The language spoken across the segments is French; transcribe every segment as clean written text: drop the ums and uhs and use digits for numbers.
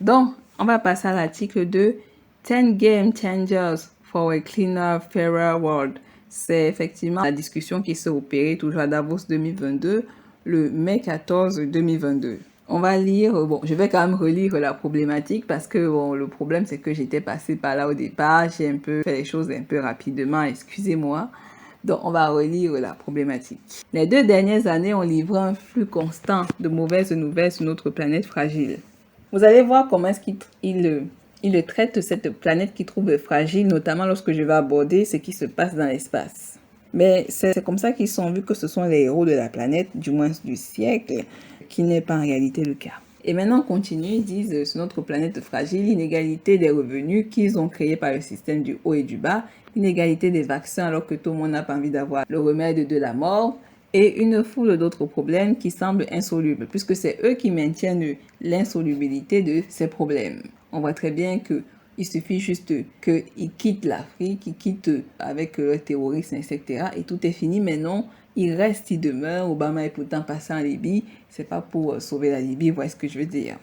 Donc, on va passer à l'article 2, 10 Game Changers for a Cleaner, Fairer World. C'est effectivement la discussion qui s'est opérée toujours à Davos 2022, le mai 14 2022. On va lire, je vais quand même relire la problématique parce que le problème c'est que j'étais passée par là au départ, j'ai un peu fait les choses un peu rapidement, excusez-moi. Donc, on va relire la problématique. Les 2 dernières années ont livré un flux constant de mauvaises nouvelles sur notre planète fragile. Vous allez voir comment est-ce qu'il traite cette planète qu'il trouve fragile, notamment lorsque je vais aborder ce qui se passe dans l'espace. Mais c'est comme ça qu'ils sont vus que ce sont les héros de la planète, du moins du siècle, qui n'est pas en réalité le cas. Et maintenant, on continue, ils disent, sur notre planète fragile, l'inégalité des revenus qu'ils ont créé par le système du haut et du bas, l'inégalité des vaccins alors que tout le monde n'a pas envie d'avoir le remède de la mort, et une foule d'autres problèmes qui semblent insolubles, puisque c'est eux qui maintiennent l'insolubilité de ces problèmes. On voit très bien que il suffit juste qu'ils quittent l'Afrique, qu'ils quittent avec le terrorisme, etc. Et tout est fini, mais non, il reste, il demeure. Obama est pourtant passé en Libye, c'est pas pour sauver la Libye, voilà ce que je veux dire.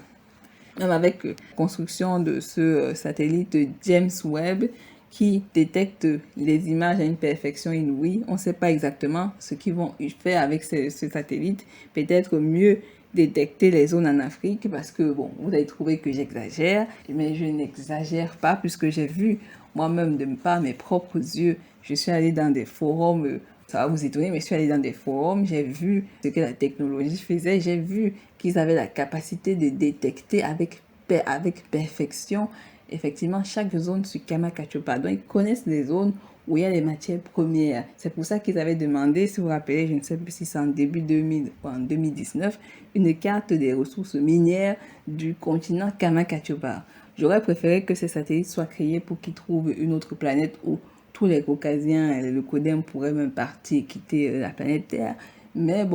Même avec la construction de ce satellite James Webb, qui détecte les images à une perfection inouïe. On ne sait pas exactement ce qu'ils vont faire avec ce satellite. Peut-être mieux détecter les zones en Afrique parce que, vous allez trouver que j'exagère, mais je n'exagère pas puisque j'ai vu moi-même de par mes propres yeux. Je suis allée dans des forums, ça va vous étonner, mais je suis allée dans des forums, j'ai vu ce que la technologie faisait, j'ai vu qu'ils avaient la capacité de détecter avec perfection effectivement chaque zone sur Kamakachopa. Donc, ils connaissent les zones où il y a les matières premières. C'est pour ça qu'ils avaient demandé, si vous vous rappelez, je ne sais plus si c'est en début 2000 ou en 2019, une carte des ressources minières du continent Kamakachopa. J'aurais préféré que ces satellites soient créés pour qu'ils trouvent une autre planète où tous les Caucasiens et le Codem pourraient même partir, quitter la planète Terre. Mais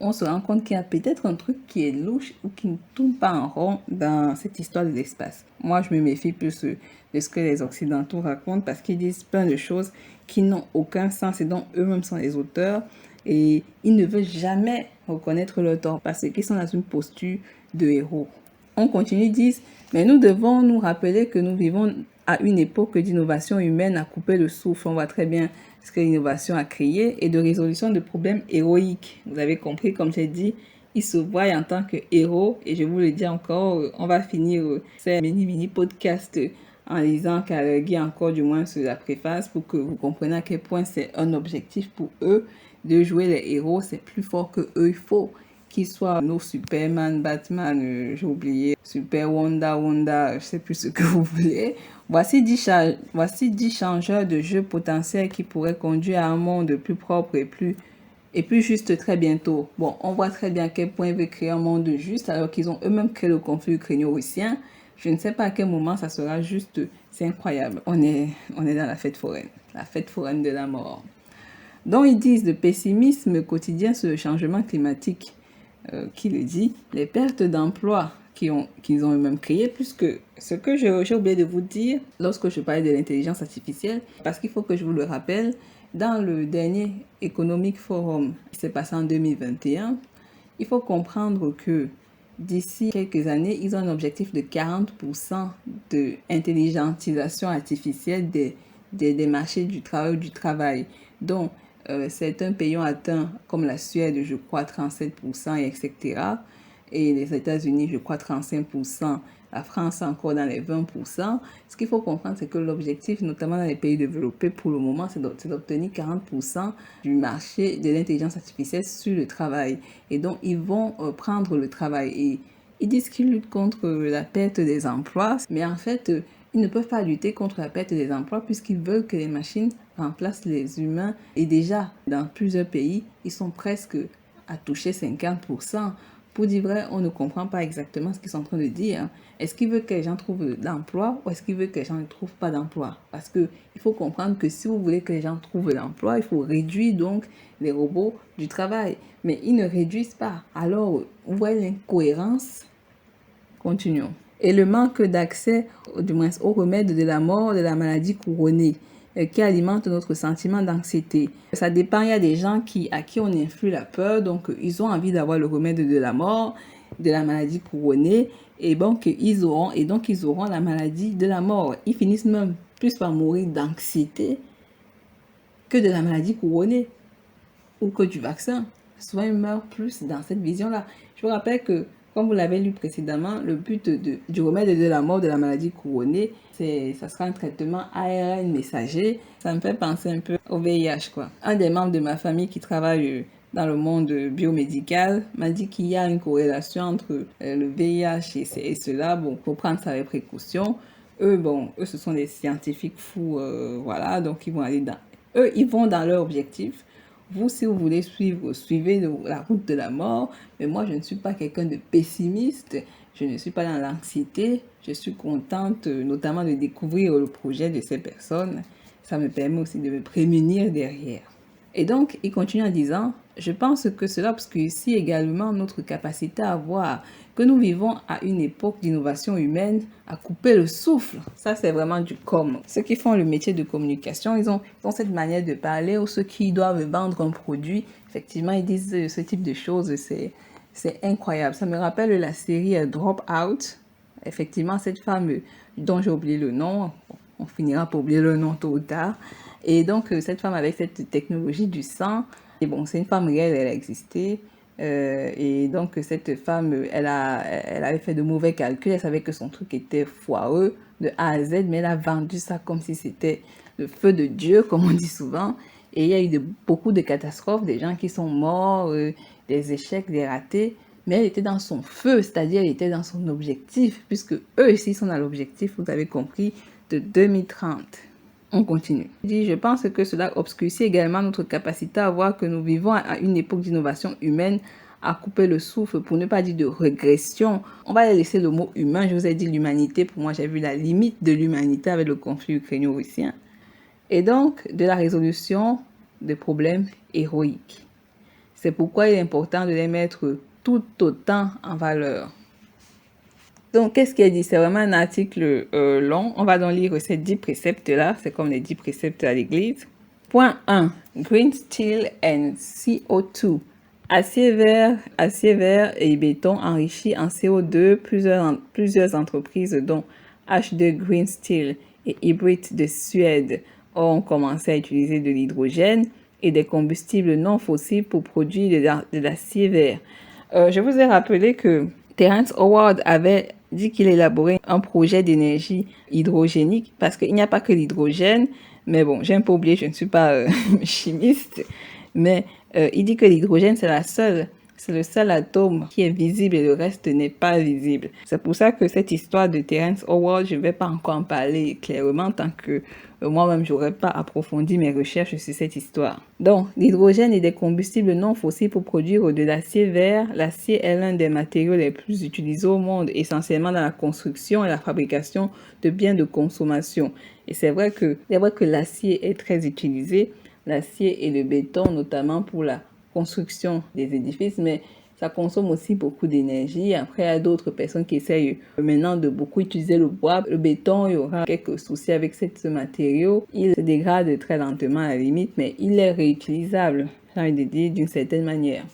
on se rend compte qu'il y a peut-être un truc qui est louche ou qui ne tourne pas en rond dans cette histoire de l'espace. Moi, je me méfie plus de ce que les Occidentaux racontent parce qu'ils disent plein de choses qui n'ont aucun sens et dont eux-mêmes sont les auteurs. Et ils ne veulent jamais reconnaître leur tort parce qu'ils sont dans une posture de héros. On continue, ils disent, mais nous devons nous rappeler que nous vivons à une époque d'innovation humaine à couper le souffle. On voit très bien ce que l'innovation a créé et de résolution de problèmes héroïques. Vous avez compris, comme j'ai dit, ils se voient en tant que héros et je vous le dis encore, on va finir ces mini podcasts en lisant Carnegie encore du moins sur la préface pour que vous compreniez à quel point c'est un objectif pour eux de jouer les héros, c'est plus fort que eux, il faut qu'ils soient nos Superman, Batman, j'ai oublié, Super Wonder, je sais plus ce que vous voulez. Voici 10 changeurs de jeu potentiels qui pourraient conduire à un monde plus propre et plus juste très bientôt. On voit très bien à quel point ils veulent créer un monde juste alors qu'ils ont eux-mêmes créé le conflit ukrainien-russien. Je ne sais pas à quel moment ça sera juste, c'est incroyable. On est dans la fête foraine de la mort. Donc ils disent le pessimisme quotidien sur le changement climatique. Qui le dit, les pertes d'emplois qu'ils ont eux-mêmes créées, puisque ce que j'ai oublié de vous dire lorsque je parlais de l'intelligence artificielle, parce qu'il faut que je vous le rappelle, dans le dernier Economic Forum qui s'est passé en 2021, il faut comprendre que d'ici quelques années, ils ont un objectif de 40% d'intelligentisation artificielle des marchés du travail. Donc, certains pays ont atteint, comme la Suède, je crois, 37%, etc. Et les États-Unis, je crois, 35%. La France, encore dans les 20%. Ce qu'il faut comprendre, c'est que l'objectif, notamment dans les pays développés, pour le moment, c'est d'obtenir 40% du marché de l'intelligence artificielle sur le travail. Et donc, ils vont prendre le travail. Et ils disent qu'ils luttent contre la perte des emplois. Mais en fait, ils ne peuvent pas lutter contre la perte des emplois puisqu'ils veulent que les machines remplacent les humains. Et déjà, dans plusieurs pays, ils sont presque à toucher 50%. Pour dire vrai, on ne comprend pas exactement ce qu'ils sont en train de dire. Est-ce qu'ils veulent que les gens trouvent l'emploi ou est-ce qu'ils veulent que les gens ne trouvent pas d'emploi? Parce qu'il faut comprendre que si vous voulez que les gens trouvent l'emploi, il faut réduire donc les robots du travail. Mais ils ne réduisent pas. Alors, vous voyez l'incohérence? Continuons. Et le manque d'accès, du moins au remède de la mort, de la maladie couronnée, qui alimente notre sentiment d'anxiété. Ça dépend, il y a des gens à qui on influe la peur, donc ils ont envie d'avoir le remède de la mort, de la maladie couronnée, et donc ils auront la maladie de la mort. Ils finissent même plus par mourir d'anxiété que de la maladie couronnée ou que du vaccin. Souvent, ils meurent plus dans cette vision-là. Je vous rappelle que, comme vous l'avez lu précédemment, le but du remède de la mort de la maladie couronnée, ça sera un traitement ARN messager. Ça me fait penser un peu au VIH, quoi. Un des membres de ma famille qui travaille dans le monde biomédical m'a dit qu'il y a une corrélation entre le VIH et cela. Bon, faut prendre ça avec précaution. Eux, ce sont des scientifiques fous, voilà, donc ils vont dans leur objectif. Vous, si vous voulez suivez la route de la mort. Mais moi, je ne suis pas quelqu'un de pessimiste. Je ne suis pas dans l'anxiété. Je suis contente, notamment, de découvrir le projet de ces personnes. Ça me permet aussi de me prémunir derrière. Et donc, il continue en disant, je pense que cela obscurcit également notre capacité à voir que nous vivons à une époque d'innovation humaine, à couper le souffle. Ça, c'est vraiment du com. Ceux qui font le métier de communication, ils ont cette manière de parler, ou ceux qui doivent vendre un produit, effectivement, ils disent ce type de choses. C'est incroyable. Ça me rappelle la série Drop Out. Effectivement, cette femme dont j'ai oublié le nom, on finira par oublier le nom tôt ou tard. Et donc, cette femme avec cette technologie du sang, et bon, c'est une femme réelle, elle a existé. Et donc, cette femme, elle avait fait de mauvais calculs, elle savait que son truc était foireux de A à Z, mais elle a vendu ça comme si c'était le feu de Dieu, comme on dit souvent. Et il y a eu beaucoup de catastrophes, des gens qui sont morts, des échecs, des ratés. Mais elle était dans son feu, c'est-à-dire elle était dans son objectif, puisque eux ici sont dans l'objectif, vous avez compris, de 2030. On continue. Je pense que cela obscurcit également notre capacité à voir que nous vivons à une époque d'innovation humaine, à couper le souffle, pour ne pas dire de régression. On va laisser le mot humain. Je vous ai dit l'humanité. Pour moi, j'ai vu la limite de l'humanité avec le conflit ukraino-russien. Et donc, de la résolution des problèmes héroïques. C'est pourquoi il est important de les mettre tout autant en valeur. Donc, qu'est-ce qui est dit? C'est vraiment un article long. On va donc lire ces 10 préceptes-là. C'est comme les 10 préceptes à l'église. Point 1. Green Steel and CO2. Acier vert et béton enrichi en CO2. Plusieurs entreprises, dont H2 Green Steel et Hybrid de Suède, ont commencé à utiliser de l'hydrogène et des combustibles non fossiles pour produire de l'acier vert. Je vous ai rappelé que Terence Howard avait dit qu'il élaborait un projet d'énergie hydrogénique parce qu'il n'y a pas que l'hydrogène. Mais bon, j'ai un peu oublié, je ne suis pas chimiste. Mais il dit que l'hydrogène, c'est le seul atome qui est visible et le reste n'est pas visible. C'est pour ça que cette histoire de Terence Howard, je ne vais pas encore en parler clairement tant que moi-même, je n'aurais pas approfondi mes recherches sur cette histoire. Donc, l'hydrogène est des combustibles non fossiles pour produire de l'acier vert. L'acier est l'un des matériaux les plus utilisés au monde, essentiellement dans la construction et la fabrication de biens de consommation. Et c'est vrai que l'acier est très utilisé, l'acier et le béton, notamment pour la construction des édifices, mais ça consomme aussi beaucoup d'énergie. Après, il y a d'autres personnes qui essayent maintenant de beaucoup utiliser le bois. Le béton, il y aura quelques soucis avec ce matériau. Il se dégrade très lentement à la limite, mais il est réutilisable, j'ai envie de dire, d'une certaine manière.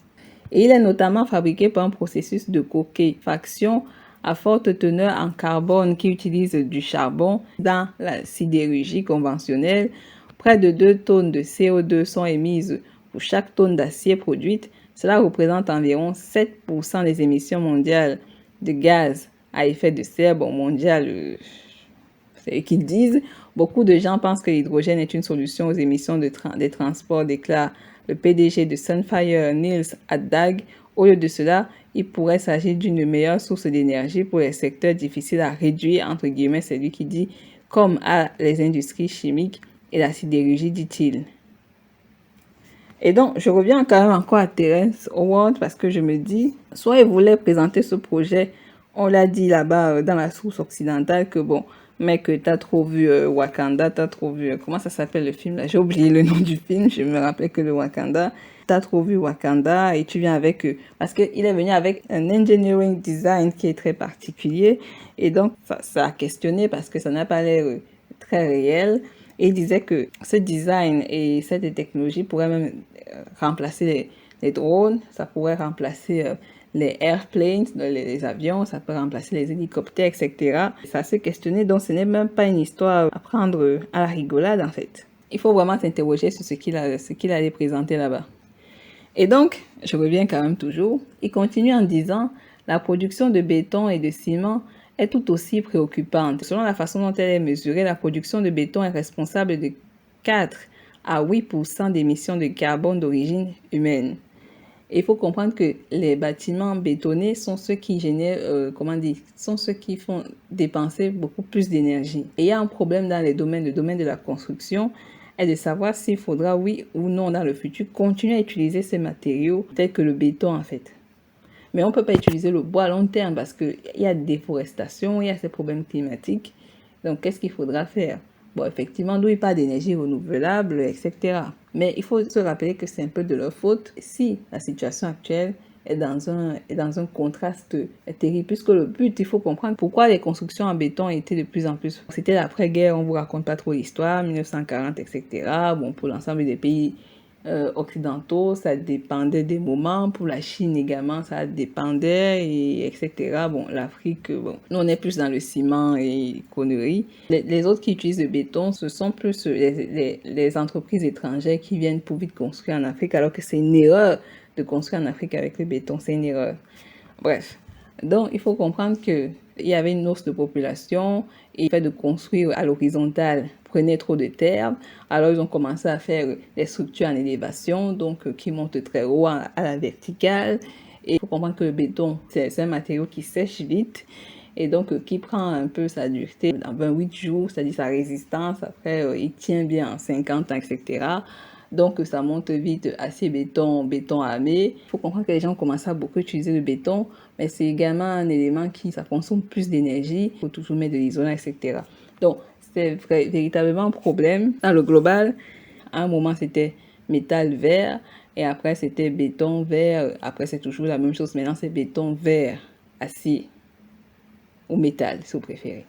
Et il est notamment fabriqué par un processus de cokéfaction à forte teneur en carbone qui utilise du charbon. Dans la sidérurgie conventionnelle, près de 2 tonnes de CO2 sont émises pour chaque tonne d'acier produite. Cela représente environ 7% des émissions mondiales de gaz à effet de serre. Bon, mondial, c'est eux qui le disent. Beaucoup de gens pensent que l'hydrogène est une solution aux émissions des transports, déclare le PDG de Sunfire, Niels Haddag. Au lieu de cela, il pourrait s'agir d'une meilleure source d'énergie pour les secteurs difficiles à réduire, entre guillemets, c'est lui qui dit, comme à les industries chimiques et la sidérurgie, dit-il. Et donc, je reviens quand même encore à Terence Howard parce que je me dis, soit il voulait présenter ce projet, on l'a dit là-bas dans la source occidentale que bon, mec, t'as trop vu Wakanda, t'as trop vu, comment ça s'appelle le film là? J'ai oublié le nom du film, je me rappelais que le Wakanda. T'as trop vu Wakanda et tu viens avec parce qu'il est venu avec un engineering design qui est très particulier et donc ça a questionné parce que ça n'a pas l'air très réel. Et il disait que ce design et cette technologie pourraient même remplacer les drones, ça pourrait remplacer les airplanes, les avions, ça peut remplacer les hélicoptères, etc. Ça se questionner, donc ce n'est même pas une histoire à prendre à la rigolade en fait. Il faut vraiment s'interroger sur ce qu'il allait présenter là-bas. Et donc, je reviens quand même toujours, il continue en disant « La production de béton et de ciment est tout aussi préoccupante. Selon la façon dont elle est mesurée, la production de béton est responsable de 4 à 8% d'émissions de carbone d'origine humaine. » Et il faut comprendre que les bâtiments bétonnés sont ceux qui génèrent, sont ceux qui font dépenser beaucoup plus d'énergie. Et il y a un problème dans le domaine de la construction, est de savoir s'il faudra, oui ou non, dans le futur, continuer à utiliser ces matériaux tels que le béton, en fait. Mais on ne peut pas utiliser le bois à long terme parce qu'il y a déforestation, il y a ces problèmes climatiques. Donc, qu'est-ce qu'il faudra faire? Bon, effectivement, d'où il parle d'énergie renouvelable, etc. Mais il faut se rappeler que c'est un peu de leur faute si la situation actuelle est dans un contraste terrible. Puisque le but, il faut comprendre pourquoi les constructions en béton étaient de plus en plus. C'était l'après-guerre, on ne vous raconte pas trop l'histoire, 1940, etc. Bon, pour l'ensemble des pays occidentaux, ça dépendait des moments. Pour la Chine également, ça dépendait, etc. Bon, l'Afrique, bon, nous on est plus dans le ciment et conneries. Les autres qui utilisent le béton, ce sont plus les entreprises étrangères qui viennent pour vite construire en Afrique, alors que c'est une erreur de construire en Afrique avec le béton, c'est une erreur. Bref, donc il faut comprendre qu'il y avait une hausse de population et le fait de construire à l'horizontale prenait trop de terre. Alors ils ont commencé à faire des structures en élévation, donc qui montent très haut à la verticale. Et il faut comprendre que le béton, c'est un matériau qui sèche vite et donc qui prend un peu sa dureté dans 28 jours, c'est-à-dire sa résistance. Après, il tient bien en 50 ans, etc. Donc, ça monte vite, acier, béton armé. Il faut comprendre que les gens commencent à beaucoup utiliser le béton, mais c'est également un élément ça consomme plus d'énergie. Il faut toujours mettre de l'isolant, etc. Donc, c'est véritablement un problème. Dans le global, à un moment, c'était métal vert, et après, c'était béton vert. Après, c'est toujours la même chose. Maintenant, c'est béton vert, acier ou métal, si vous préférez.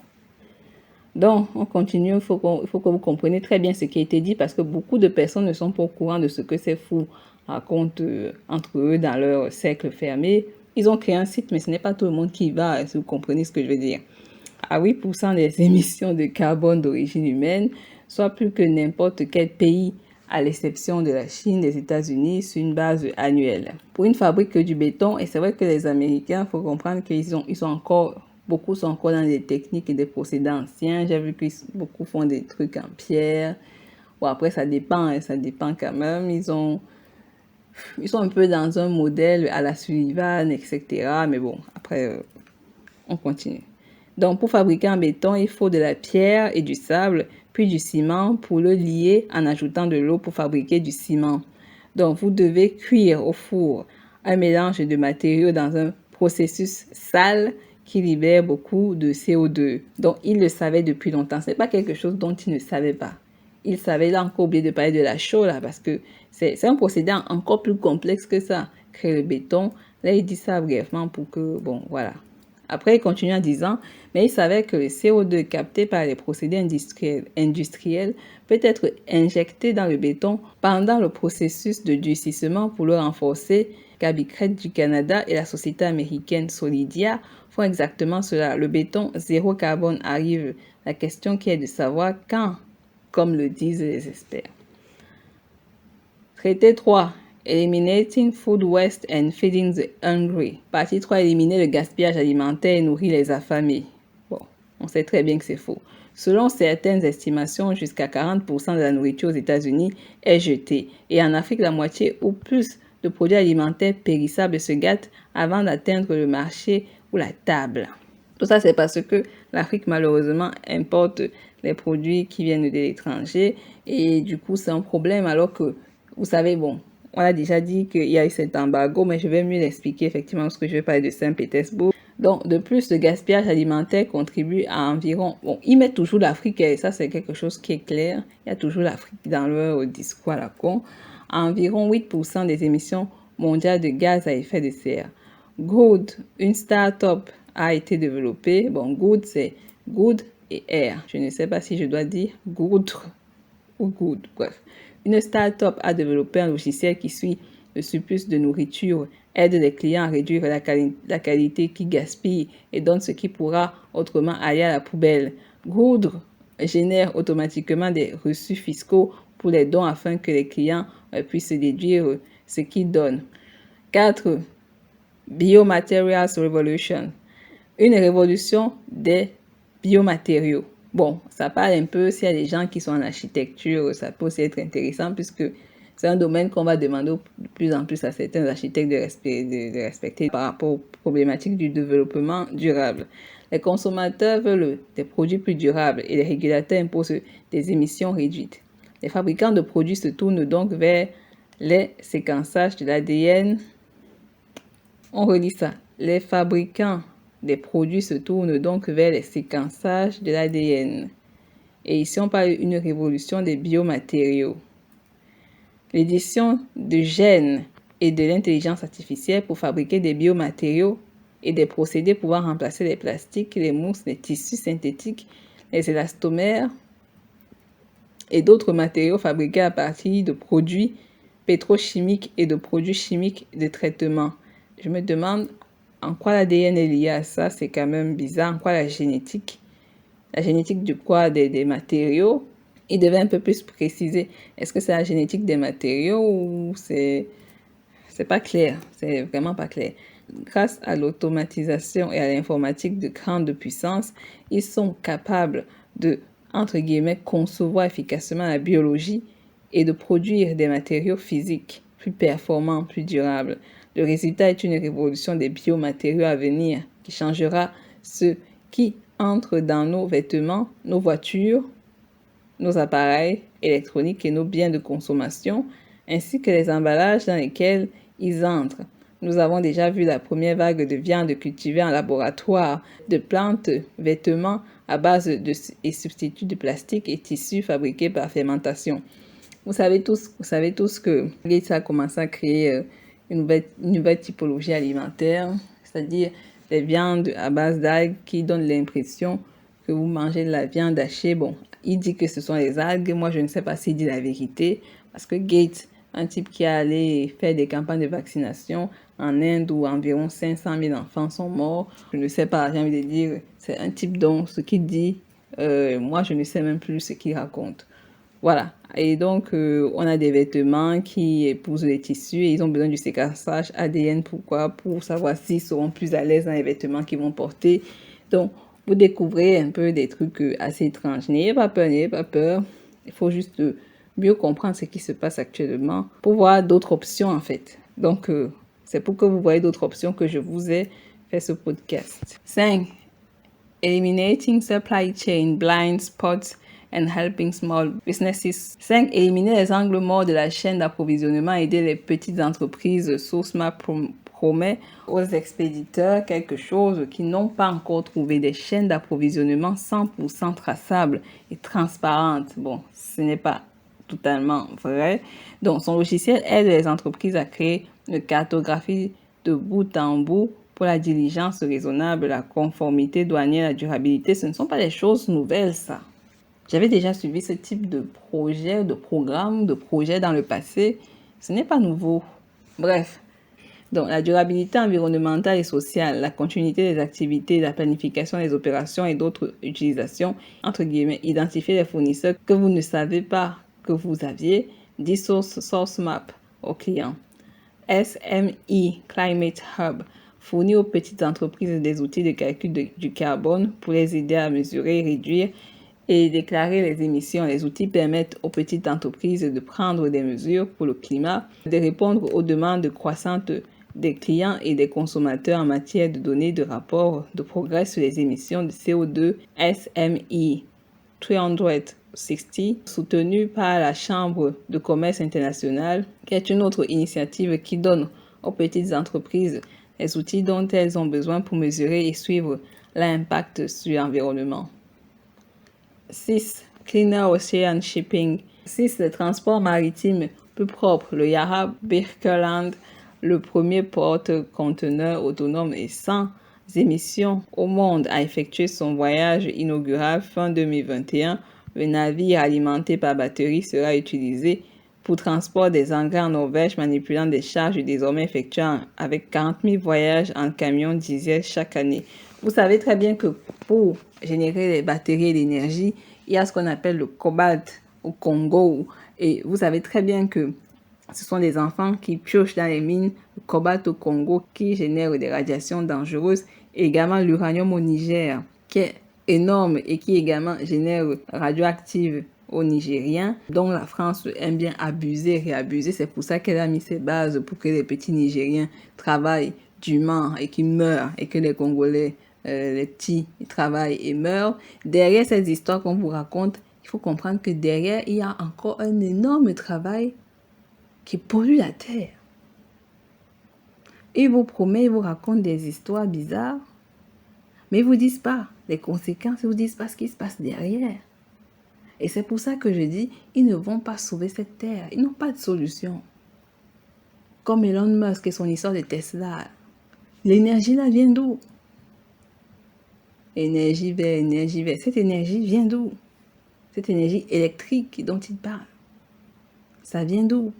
Donc, on continue, il faut que vous compreniez très bien ce qui a été dit parce que beaucoup de personnes ne sont pas au courant de ce que ces fous racontent entre eux dans leur cercle fermé. Ils ont créé un site, mais ce n'est pas tout le monde qui y va, si vous comprenez ce que je veux dire. À 8% des émissions de carbone d'origine humaine, soit plus que n'importe quel pays, à l'exception de la Chine, des États-Unis, sur une base annuelle. Pour une fabrique du béton, et c'est vrai que les Américains, il faut comprendre qu'ils ont encore... Beaucoup sont encore dans des techniques et des procédés anciens. J'ai vu que beaucoup font des trucs en pierre. Bon, après, ça dépend quand même. Ils sont un peu dans un modèle à la Sullivan, etc. Mais bon, après, on continue. Donc, pour fabriquer un béton, il faut de la pierre et du sable, puis du ciment pour le lier en ajoutant de l'eau pour fabriquer du ciment. Donc, vous devez cuire au four un mélange de matériaux dans un processus sale qui libère beaucoup de CO2. Donc, il le savait depuis longtemps. Ce n'est pas quelque chose dont il ne savait pas. Il savait, il a encore oublié de parler de la chaux, là, parce que c'est un procédé encore plus complexe que ça. Créer le béton. Là, il dit ça brièvement pour que, bon, voilà. Après, il continue en disant, mais il savait que le CO2 capté par les procédés industriels peut être injecté dans le béton pendant le processus de durcissement pour le renforcer. Gabicret du Canada et la société américaine Solidia font exactement cela. Le béton zéro carbone arrive. La question qui est de savoir quand, comme le disent les experts. Traité 3. Eliminating food waste and feeding the hungry. Partie 3. Éliminer le gaspillage alimentaire et nourrir les affamés. Bon, on sait très bien que c'est faux. Selon certaines estimations, jusqu'à 40% de la nourriture aux États-Unis est jetée. Et en Afrique, la moitié ou plus de produits alimentaires périssables se gâtent avant d'atteindre le marché ou la table. Tout ça, c'est parce que l'Afrique, malheureusement, importe les produits qui viennent de l'étranger. Et du coup, c'est un problème alors que, vous savez, bon, on a déjà dit qu'il y a eu cet embargo, mais je vais mieux l'expliquer effectivement parce que je vais parler de Saint-Pétersbourg. Donc, de plus, le gaspillage alimentaire contribue à environ... Bon, ils mettent toujours l'Afrique, et ça, c'est quelque chose qui est clair. Il y a toujours l'Afrique dans leur discours à la con. À environ 8% des émissions mondiales de gaz à effet de serre. Good, une start-up a été développée. Bon, Good, c'est Good et Air. Je ne sais pas si je dois dire Good ou Good. Bref, une start-up a développé un logiciel qui suit le surplus de nourriture aide les clients à réduire la qualité qui gaspille et donne ce qui pourra autrement aller à la poubelle. Goodr génère automatiquement des reçus fiscaux pour les dons afin que les clients puissent déduire ce qu'ils donnent. 4. Biomaterials Revolution. Une révolution des biomatériaux. Bon, ça parle un peu, s'il y a des gens qui sont en architecture, ça peut aussi être intéressant puisque c'est un domaine qu'on va demander de plus en plus à certains architectes de respecter par rapport aux problématiques du développement durable. Les consommateurs veulent des produits plus durables et les régulateurs imposent des émissions réduites. Les fabricants de produits se tournent donc vers les séquençages de l'ADN. On relit ça. Les fabricants des produits se tournent donc vers les séquençages de l'ADN. Et ici, on parle d'une révolution des biomatériaux. L'édition de gènes et de l'intelligence artificielle pour fabriquer des biomatériaux et des procédés pouvant remplacer les plastiques, les mousses, les tissus synthétiques, les élastomères et d'autres matériaux fabriqués à partir de produits pétrochimiques et de produits chimiques de traitement. Je me demande en quoi l'ADN est lié à ça, c'est quand même bizarre. En quoi la génétique du quoi des matériaux. Il devait un peu plus préciser, est-ce que c'est la génétique des matériaux ou c'est pas clair, c'est vraiment pas clair. Grâce à l'automatisation et à l'informatique de grande puissance, ils sont capables de, entre guillemets, concevoir efficacement la biologie et de produire des matériaux physiques plus performants, plus durables. Le résultat est une révolution des biomatériaux à venir qui changera ce qui entre dans nos vêtements, nos voitures, nos appareils électroniques et nos biens de consommation, ainsi que les emballages dans lesquels ils entrent. Nous avons déjà vu la première vague de viande cultivée en laboratoire, de plantes, vêtements à base et substituts de plastique et tissus fabriqués par fermentation. Vous savez tous que Gates a commencé à créer une nouvelle typologie alimentaire, c'est-à-dire les viandes à base d'algues qui donnent l'impression que vous mangez de la viande hachée. Bon, il dit que ce sont les algues. Moi, je ne sais pas s'il dit la vérité. Parce que Gates, un type qui est allé faire des campagnes de vaccination en Inde où environ 500 000 enfants sont morts. Je ne sais pas, j'ai envie de dire, c'est un type dont ce qu'il dit, moi, je ne sais même plus ce qu'il raconte. Voilà. Et donc, on a des vêtements qui épousent les tissus et ils ont besoin du séquençage ADN. Pourquoi? Pour savoir s'ils seront plus à l'aise dans les vêtements qu'ils vont porter. Donc, vous découvrez un peu des trucs assez étranges. N'ayez pas peur. Il faut juste mieux comprendre ce qui se passe actuellement pour voir d'autres options en fait. Donc, c'est pour que vous voyez d'autres options que je vous ai fait ce podcast. 5. Eliminating supply chain blind spots and helping small businesses. 5. Éliminer les angles morts de la chaîne d'approvisionnement, aider les petites entreprises. SourceMap promet aux expéditeurs quelque chose qui n'ont pas encore trouvé, des chaînes d'approvisionnement 100% traçables et transparentes. Bon, ce n'est pas totalement vrai. Donc, son logiciel aide les entreprises à créer une cartographie de bout en bout pour la diligence raisonnable, la conformité douanière, la durabilité. Ce ne sont pas des choses nouvelles, ça. J'avais déjà suivi ce type de projet, de programme, de projet dans le passé. Ce n'est pas nouveau. Bref. Donc, la durabilité environnementale et sociale, la continuité des activités, la planification des opérations et d'autres utilisations, entre guillemets, identifier les fournisseurs que vous ne savez pas que vous aviez, dit SourceMap aux clients. SME Climate Hub fournit aux petites entreprises des outils de calcul du carbone pour les aider à mesurer, réduire et déclarer les émissions. Les outils permettent aux petites entreprises de prendre des mesures pour le climat, de répondre aux demandes croissantes des clients et des consommateurs en matière de données de rapport de progrès sur les émissions de CO2. SME 360, soutenu par la Chambre de commerce internationale, qui est une autre initiative qui donne aux petites entreprises les outils dont elles ont besoin pour mesurer et suivre l'impact sur l'environnement. 6. Cleaner Ocean Shipping. 6. Le transport maritime plus propre. Le Yara Birkeland, le premier porte-conteneurs autonome et sans émissions au monde, a effectué son voyage inaugural fin 2021. Le navire alimenté par batterie sera utilisé pour transport des engrais en Norvège, manipulant des charges et désormais effectuant avec 40 000 voyages en camion diesel chaque année. Vous savez très bien que pour générer les batteries et l'énergie, il y a ce qu'on appelle le cobalt au Congo. Et vous savez très bien que ce sont des enfants qui piochent dans les mines le cobalt au Congo qui génèrent des radiations dangereuses. Et également l'uranium au Niger, qui est énorme et qui également génère radioactive au Nigérien, dont la France aime bien abuser, réabuser. C'est pour ça qu'elle a mis ses bases pour que les petits Nigériens travaillent dûment et qu'ils meurent et que les Congolais, les petits, ils travaillent et meurent. Derrière ces histoires qu'on vous raconte, il faut comprendre que derrière, il y a encore un énorme travail qui pollue la terre. Ils vous promettent, ils vous racontent des histoires bizarres, mais ils ne vous disent pas les conséquences, ils ne vous disent pas ce qui se passe derrière. Et c'est pour ça que je dis, ils ne vont pas sauver cette terre. Ils n'ont pas de solution. Comme Elon Musk et son histoire de Tesla. L'énergie là vient d'où? Énergie verte. Cette énergie vient d'où? Cette énergie électrique dont il parle. Ça vient d'où?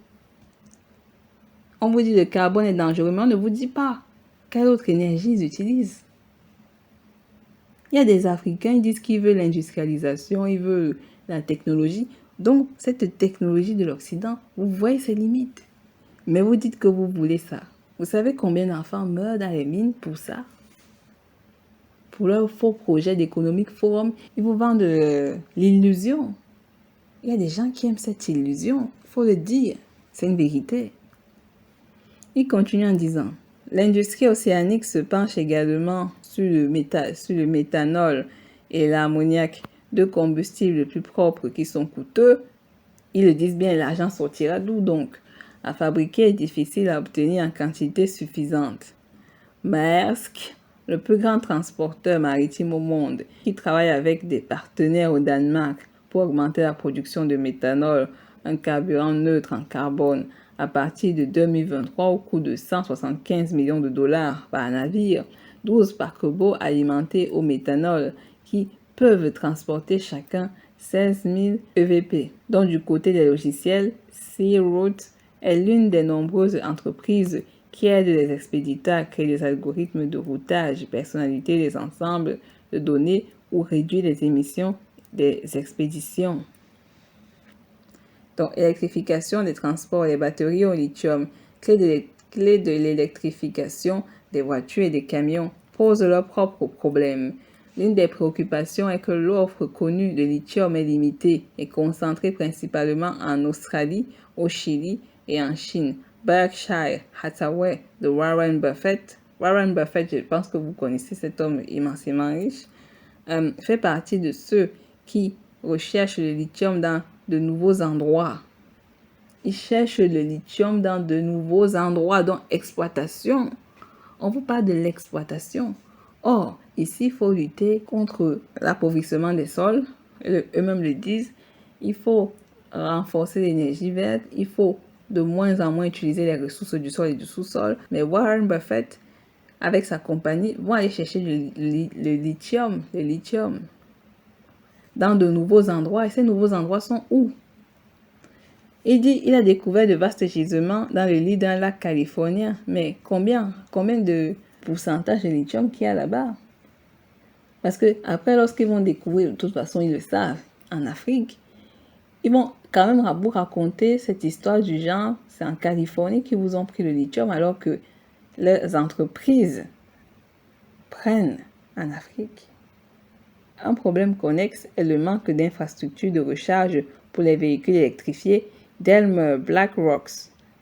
On vous dit que le carbone est dangereux, mais on ne vous dit pas quelle autre énergie ils utilisent. Il y a des Africains, ils disent qu'ils veulent l'industrialisation, ils veulent la technologie. Donc, cette technologie de l'Occident, vous voyez ses limites. Mais vous dites que vous voulez ça. Vous savez combien d'enfants meurent dans les mines pour ça? Pour leur faux projet d'économique forum, ils vous vendent l'illusion. Il y a des gens qui aiment cette illusion. Il faut le dire. C'est une vérité. Il continue en disant, l'industrie océanique se penche également sur le méthanol et l'ammoniac, deux combustibles plus propres qui sont coûteux. Ils le disent bien, l'argent sortira d'où donc? À fabriquer est difficile à obtenir en quantité suffisante. Maersk, le plus grand transporteur maritime au monde, qui travaille avec des partenaires au Danemark pour augmenter la production de méthanol, un carburant neutre en carbone, à partir de 2023 au coût de 175 millions de dollars par navire, 12 paquebots alimentés au méthanol qui peuvent transporter chacun 16 000 EVP. Donc du côté des logiciels, SeaRoute est l'une des nombreuses entreprises qui aident les expéditeurs à créer des algorithmes de routage, personnaliser les ensembles de données ou réduire les émissions des expéditions. Donc, électrification des transports, les batteries au lithium, clé de l'électrification des voitures et des camions, posent leurs propres problèmes. L'une des préoccupations est que l'offre connue de lithium est limitée et concentrée principalement en Australie, au Chili et en Chine. Berkshire Hathaway de Warren Buffett. Warren Buffett, je pense que vous connaissez cet homme immensément riche, fait partie de ceux qui recherchent le lithium dans de nouveaux endroits. Ils cherchent le lithium dans de nouveaux endroits, donc exploitation. On vous parle de l'exploitation. Or, ici, il faut lutter contre l'appauvrissement des sols. Eux-mêmes le disent. Il faut renforcer l'énergie verte. Il faut de moins en moins utiliser les ressources du sol et du sous-sol. Mais Warren Buffett, avec sa compagnie, vont aller chercher le lithium dans de nouveaux endroits. Et ces nouveaux endroits sont où? Il dit qu'il a découvert de vastes gisements dans le lit d'un lac californien. Mais combien de pourcentage de lithium qu'il y a là-bas? Parce que après, lorsqu'ils vont découvrir, de toute façon, ils le savent, en Afrique, ils vont quand même vous raconter cette histoire du genre, c'est en Californie qu'ils vous ont pris le lithium alors que les entreprises prennent en Afrique. Un problème connexe est le manque d'infrastructures de recharge pour les véhicules électrifiés. Daimler, BlackRock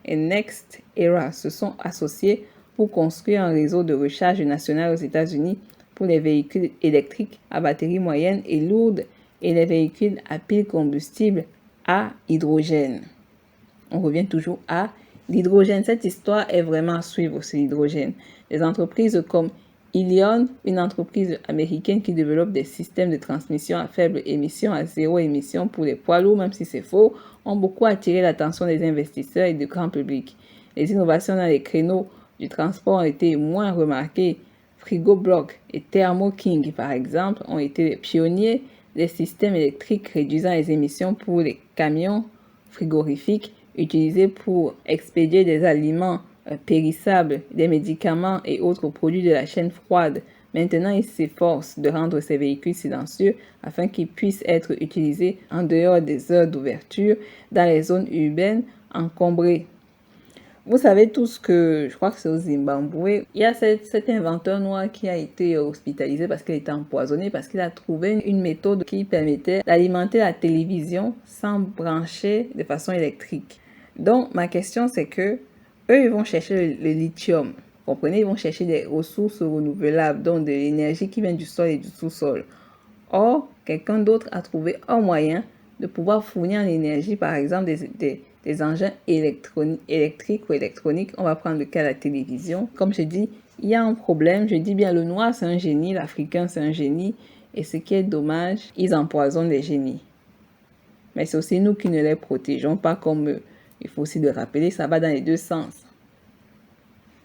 et Next Era se sont associés pour construire un réseau de recharge national aux États-Unis pour les véhicules électriques à batterie moyenne et lourde et les véhicules à pile combustible à hydrogène. On revient toujours à l'hydrogène. Cette histoire est vraiment à suivre sur l'hydrogène. Les entreprises comme Ilion, une entreprise américaine qui développe des systèmes de transmission à faible émission, à zéro émission pour les poids lourds, même si c'est faux, ont beaucoup attiré l'attention des investisseurs et du grand public. Les innovations dans les créneaux du transport ont été moins remarquées. Frigobloc et Thermo King, par exemple, ont été les pionniers des systèmes électriques réduisant les émissions pour les camions frigorifiques, utilisés pour expédier des aliments périssables, des médicaments et autres produits de la chaîne froide. Maintenant, il s'efforce de rendre ces véhicules silencieux afin qu'ils puissent être utilisés en dehors des heures d'ouverture dans les zones urbaines encombrées. Vous savez tous que, je crois que c'est au Zimbabwe, il y a cet inventeur noir qui a été hospitalisé parce qu'il était empoisonné, parce qu'il a trouvé une méthode qui permettait d'alimenter la télévision sans brancher de façon électrique. Donc, ma question c'est que, eux, ils vont chercher le lithium. Vous comprenez, ils vont chercher des ressources renouvelables, donc de l'énergie qui vient du sol et du sous-sol. Or, quelqu'un d'autre a trouvé un moyen de pouvoir fournir l'énergie, par exemple des engins électriques ou électroniques. On va prendre le cas de la télévision. Comme je dis, il y a un problème. Je dis bien, le noir, c'est un génie, l'Africain, c'est un génie. Et ce qui est dommage, ils empoisonnent les génies. Mais c'est aussi nous qui ne les protégeons pas comme eux. Il faut aussi le rappeler, ça va dans les deux sens.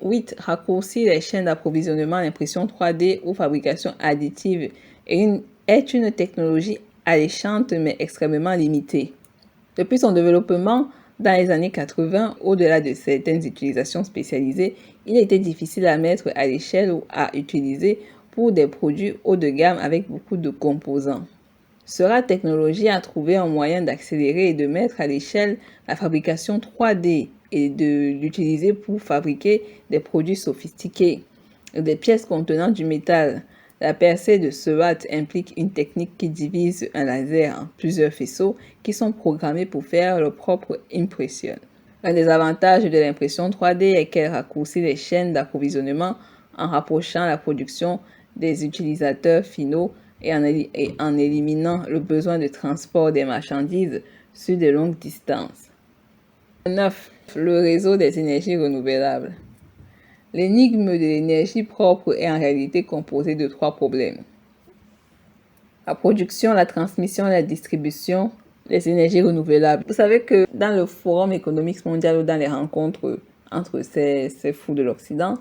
8. Raccourcir les chaînes d'approvisionnement à l'impression 3D ou fabrication additive est une technologie alléchante mais extrêmement limitée. Depuis son développement dans les années 80, au-delà de certaines utilisations spécialisées, il était difficile à mettre à l'échelle ou à utiliser pour des produits haut de gamme avec beaucoup de composants. Sera Technologies a trouvé un moyen d'accélérer et de mettre à l'échelle la fabrication 3D et de l'utiliser pour fabriquer des produits sophistiqués, des pièces contenant du métal. La percée de SWAT implique une technique qui divise un laser en plusieurs faisceaux qui sont programmés pour faire leur propre impression. Un des avantages de l'impression 3D est qu'elle raccourcit les chaînes d'approvisionnement en rapprochant la production des utilisateurs finaux et en éliminant le besoin de transport des marchandises sur de longues distances. 9. Le réseau des énergies renouvelables. L'énigme de l'énergie propre est en réalité composée de 3 problèmes. La production, la transmission et la distribution des énergies renouvelables. Vous savez que dans le Forum économique mondial ou dans les rencontres entre ces fous de l'Occident,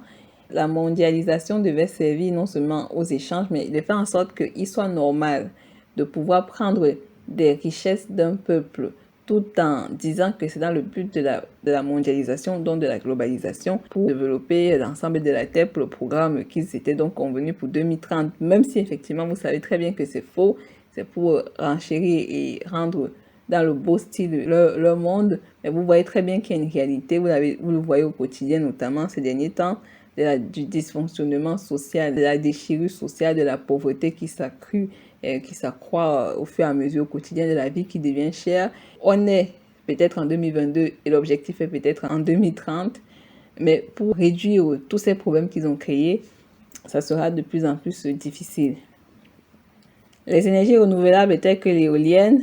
la mondialisation devait servir non seulement aux échanges, mais de faire en sorte qu'il soit normal de pouvoir prendre des richesses d'un peuple tout en disant que c'est dans le but de la mondialisation, donc de la globalisation, pour développer l'ensemble de la Terre pour le programme qu'ils étaient donc convenus pour 2030. Même si effectivement, vous savez très bien que c'est faux, c'est pour renchérir et rendre dans le beau style leur monde. Mais vous voyez très bien qu'il y a une réalité, vous le voyez au quotidien, notamment ces derniers temps, du dysfonctionnement social, de la déchirure sociale, de la pauvreté qui s'accrue, qui s'accroît au fur et à mesure au quotidien, de la vie qui devient chère. On est peut-être en 2022 et l'objectif est peut-être en 2030, mais pour réduire tous ces problèmes qu'ils ont créés, ça sera de plus en plus difficile. Les énergies renouvelables telles que l'éolienne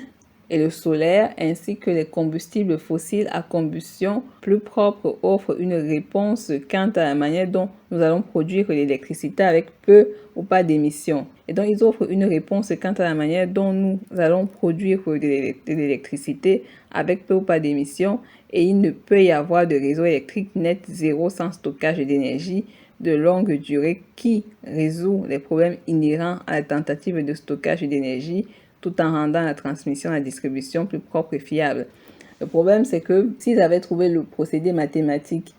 et le solaire, ainsi que les combustibles fossiles à combustion plus propres offrent une réponse quant à la manière dont nous allons produire l'électricité avec peu ou pas d'émissions. Et donc, ils offrent une réponse quant à la manière dont nous allons produire de l'électricité avec peu ou pas d'émissions. Et il ne peut y avoir de réseau électrique net zéro sans stockage d'énergie de longue durée qui résout les problèmes inhérents à la tentative de stockage d'énergie tout en rendant la transmission et la distribution plus propre et fiable. Le problème, c'est que s'ils avaient trouvé le procédé mathématique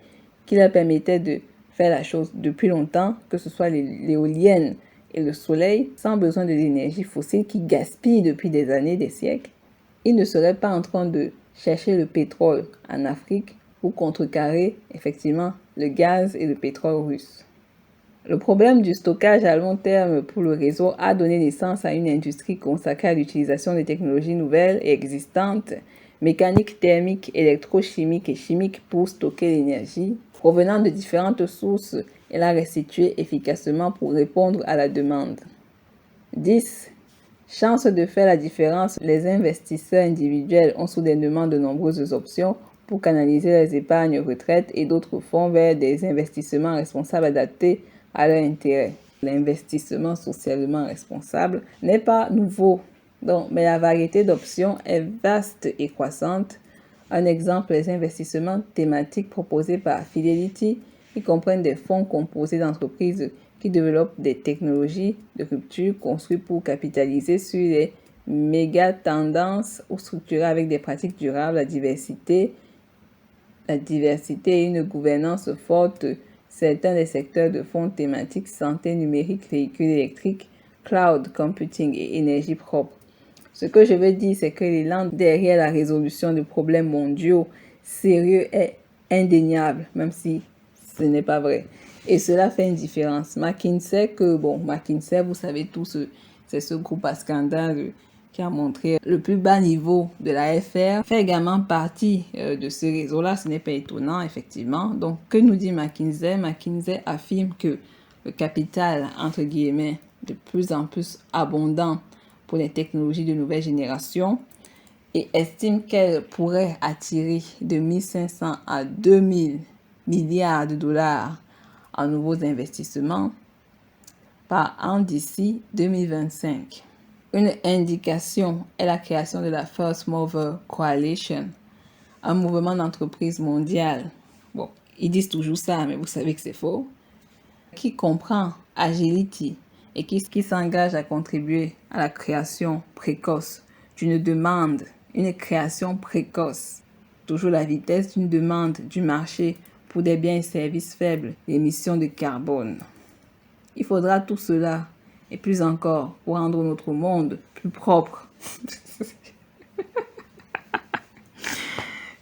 qui leur permettait de faire la chose depuis longtemps, que ce soit l'éolienne et le soleil, sans besoin de l'énergie fossile qui gaspille depuis des années, des siècles, ils ne seraient pas en train de chercher le pétrole en Afrique pour contrecarrer effectivement le gaz et le pétrole russe. Le problème du stockage à long terme pour le réseau a donné naissance à une industrie consacrée à l'utilisation des technologies nouvelles et existantes, mécaniques, thermiques, électrochimiques et chimiques pour stocker l'énergie provenant de différentes sources et la restituer efficacement pour répondre à la demande. 10. Chance de faire la différence, les investisseurs individuels ont soudainement de nombreuses options pour canaliser les épargnes retraite et d'autres fonds vers des investissements responsables adaptés à leur intérêt. L'investissement socialement responsable n'est pas nouveau, mais la variété d'options est vaste et croissante. Un exemple, les investissements thématiques proposés par Fidelity, qui comprennent des fonds composés d'entreprises qui développent des technologies de rupture construites pour capitaliser sur les méga tendances ou structurées avec des pratiques durables, la diversité la diversité et une gouvernance forte, certains des secteurs de fonds thématiques santé numérique, véhicules électriques, cloud computing et énergie propre. Ce que je veux dire, c'est que l'élan derrière la résolution de problèmes mondiaux sérieux est indéniable, même si ce n'est pas vrai. Et cela fait une différence. McKinsey, vous savez tous, c'est ce groupe à scandale qui a montré le plus bas niveau de la FR, fait également partie de ce réseau-là. Ce n'est pas étonnant, effectivement. Donc, que nous dit McKinsey? McKinsey affirme que le capital, entre guillemets, de plus en plus abondant pour les technologies de nouvelle génération et estime qu'elle pourrait attirer de 1500 à 2000 milliards de dollars en nouveaux investissements par an d'ici 2025. Une indication est la création de la First Mover Coalition, un mouvement d'entreprise mondial. Bon, ils disent toujours ça, mais vous savez que c'est faux. Qui comprend Agility et qui s'engage à contribuer à la création précoce d'une demande, une création précoce. Toujours la vitesse d'une demande du marché pour des biens et services faibles, l'émission de carbone. Il faudra tout cela et plus encore pour rendre notre monde plus propre.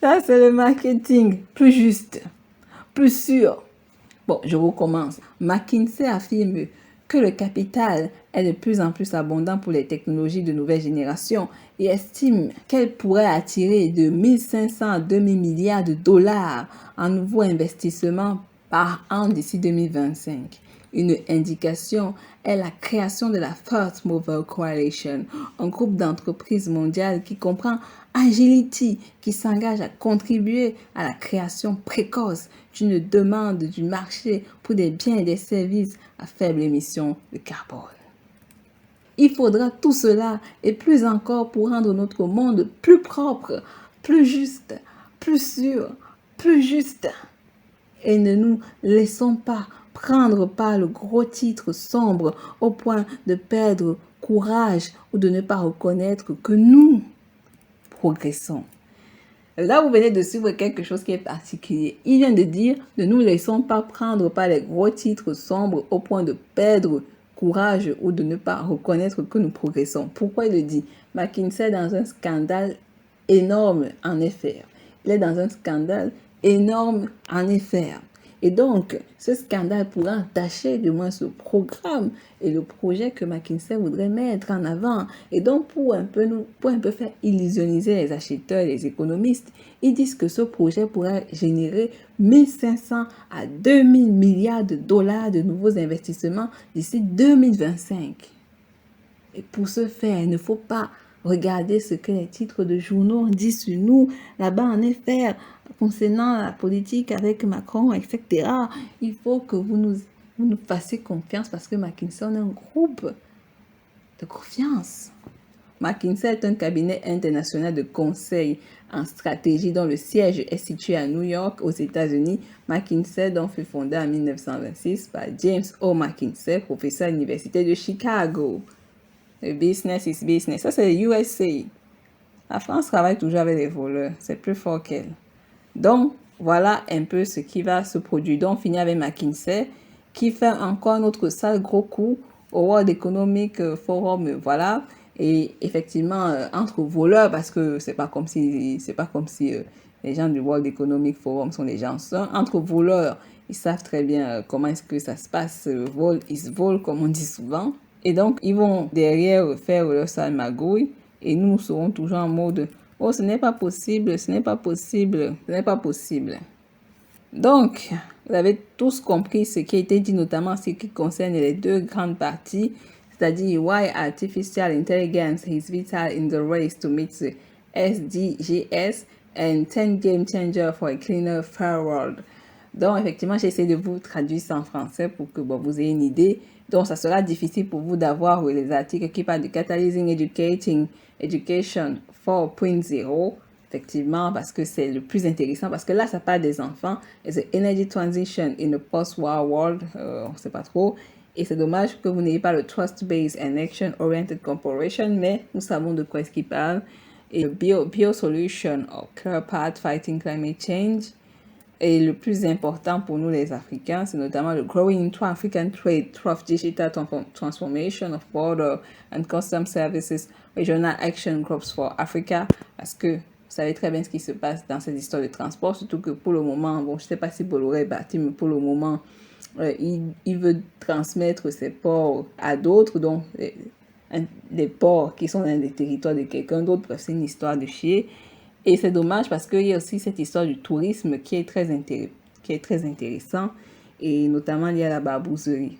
Ça, c'est le marketing plus juste, plus sûr. Bon, je recommence. McKinsey affirme que le capital est de plus en plus abondant pour les technologies de nouvelle génération et estime qu'elle pourrait attirer de 1500 à 2000 milliards de dollars en nouveaux investissements par an d'ici 2025. Une indication est la création de la First Mover Coalition, un groupe d'entreprises mondiales qui comprend Agility, qui s'engage à contribuer à la création précoce d'une demande du marché pour des biens et des services à faible émission de carbone. Il faudra tout cela et plus encore pour rendre notre monde plus propre, plus juste, plus sûr, plus juste. Et ne nous laissons pas prendre par le gros titre sombre au point de perdre courage ou de ne pas reconnaître que nous progressons. Là, vous venez de suivre quelque chose qui est particulier. Il vient de dire, ne nous laissons pas prendre par les gros titres sombres au point de perdre courage ou de ne pas reconnaître que nous progressons. Pourquoi il le dit? McKinsey est dans un scandale énorme en effet. Il est dans un scandale énorme en effet. Et donc, ce scandale pourrait entacher du moins ce programme et le projet que McKinsey voudrait mettre en avant. Et donc, pour un peu faire illusioniser les acheteurs et les économistes, ils disent que ce projet pourrait générer 1500 à 2000 milliards de dollars de nouveaux investissements d'ici 2025. Et pour ce faire, il ne faut pas regarder ce que les titres de journaux disent sur nous. Là-bas, en effet, concernant la politique avec Macron, etc., il faut que vous nous fassiez confiance parce que McKinsey est un groupe de confiance. McKinsey est un cabinet international de conseil en stratégie dont le siège est situé à New York, aux États-Unis. McKinsey donc fut fondé en 1926 par James O. McKinsey, professeur à l'Université de Chicago. Le business is business. Ça, c'est USA. La France travaille toujours avec les voleurs. C'est plus fort qu'elle. Donc, voilà un peu ce qui va se produire. Donc, on finit avec McKinsey, qui fait encore notre sale gros coup au World Economic Forum. Voilà. Et effectivement, entre voleurs, parce que c'est pas comme si les gens du World Economic Forum sont des gens sains. Entre voleurs, ils savent très bien comment est-ce que ça se passe. Vol is vol, comme on dit souvent. Et donc, ils vont derrière faire leur sale magouille. Et nous serons toujours en mode, oh, ce n'est pas possible, ce n'est pas possible, ce n'est pas possible. Donc, vous avez tous compris ce qui a été dit, notamment en ce qui concerne les deux grandes parties, c'est-à-dire why artificial intelligence is vital in the race to meet the SDGs and 10 game changer for a cleaner, fair world. Donc, effectivement, j'essaie de vous traduire ça en français pour que vous ayez une idée. Donc, ça sera difficile pour vous d'avoir les articles qui parlent de Catalyzing Education 4.0. Effectivement, parce que c'est le plus intéressant. Parce que là, ça parle des enfants. Et c'est Energy Transition in a Post-War World. On ne sait pas trop. Et c'est dommage que vous n'ayez pas le Trust-Based and Action-Oriented Corporation. Mais nous savons de quoi est-ce qu'il parle. Et Biosolution or Clear Path Fighting Climate Change. Et le plus important pour nous les Africains, c'est notamment le Growing Intra-African Trade Through Digital Transformation of Border and Custom Services Regional Action Groups for Africa, parce que vous savez très bien ce qui se passe dans cette histoire de transport, surtout que pour le moment, bon, je ne sais pas si Bolloré est bâti, mais pour le moment, il veut transmettre ses ports à d'autres, donc les ports qui sont dans les territoires de quelqu'un d'autre, c'est une histoire de chier. Et c'est dommage parce qu'il y a aussi cette histoire du tourisme qui est très intéressant, et notamment lié à la barbouzerie.